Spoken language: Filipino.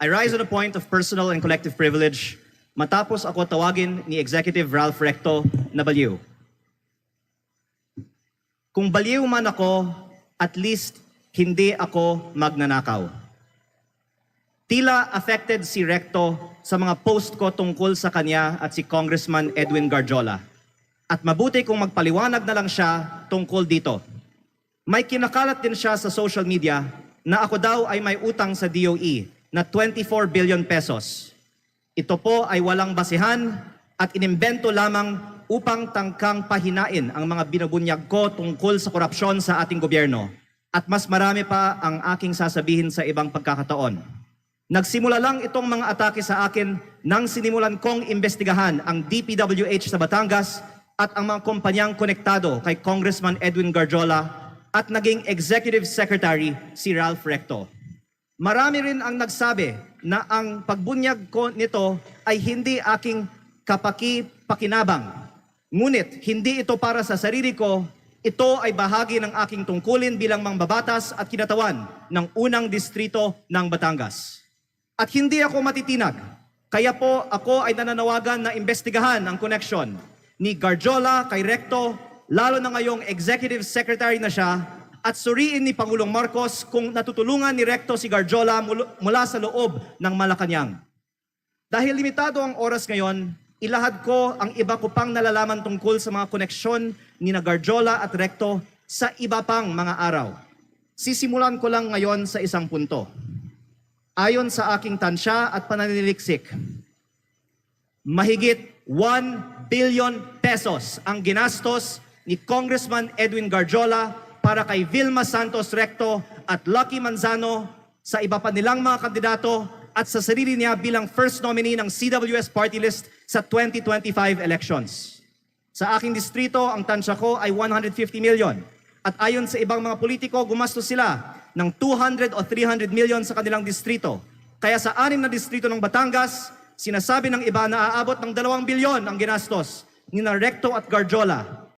I rise on a point of personal and collective privilege matapos ako tawagin ni Executive Ralph Recto na baliw. Kung baliw man ako, at least hindi ako magnanakaw. Tila affected si Recto sa mga post ko tungkol sa kanya at si Congressman Edwin Garjola. At mabuti kung magpaliwanag na lang siya tungkol dito. May kinakalat din siya sa social media na ako daw ay may utang sa DOE na 24 billion pesos. Ito po ay walang basihan at inimbento lamang upang tangkang pahinain ang mga binubunyag ko tungkol sa korupsyon sa ating gobyerno. At mas marami pa ang aking sasabihin sa ibang pagkakataon. Nagsimula lang itong mga atake sa akin nang sinimulan kong imbestigahan ang DPWH sa Batangas at ang mga kumpanyang konektado kay Congressman Edwin Garjola at naging Executive Secretary si Ralph Recto. Marami rin ang nagsabi na ang pagbunyag ko nito ay hindi aking kapaki-pakinabang. Ngunit hindi ito para sa sarili ko, ito ay bahagi ng aking tungkulin bilang mangbabatas at kinatawan ng unang distrito ng Batangas. At hindi ako matitinag, kaya po ako ay nananawagan na imbestigahan ang koneksyon ni Garjola kay Recto, lalo na ngayong Executive Secretary na siya, at suriin ni Pangulong Marcos kung natutulungan ni Recto si Garjola mula sa loob ng Malacanang. Dahil limitado ang oras ngayon, ilahad ko ang iba ko pang nalalaman tungkol sa mga koneksyon ni Garjola at Recto sa iba pang mga araw. Sisimulan ko lang ngayon sa isang punto. Ayon sa aking tansya at pananiliksik, mahigit 1 billion pesos ang ginastos ni Congressman Edwin Garjola para kay Vilma Santos Recto at Lucky Manzano sa iba pa nilang mga kandidato at sa sarili niya bilang first nominee ng CWS party list sa 2025 elections. Sa aking distrito, ang tansya ko ay 150 million. At ayon sa ibang mga politiko, gumastos sila ng 200 o 300 million sa kanilang distrito. Kaya sa 6 na distrito ng Batangas, sinasabi ng iba na aabot ng 2 bilyon ang ginastos ni Recto at Garjola.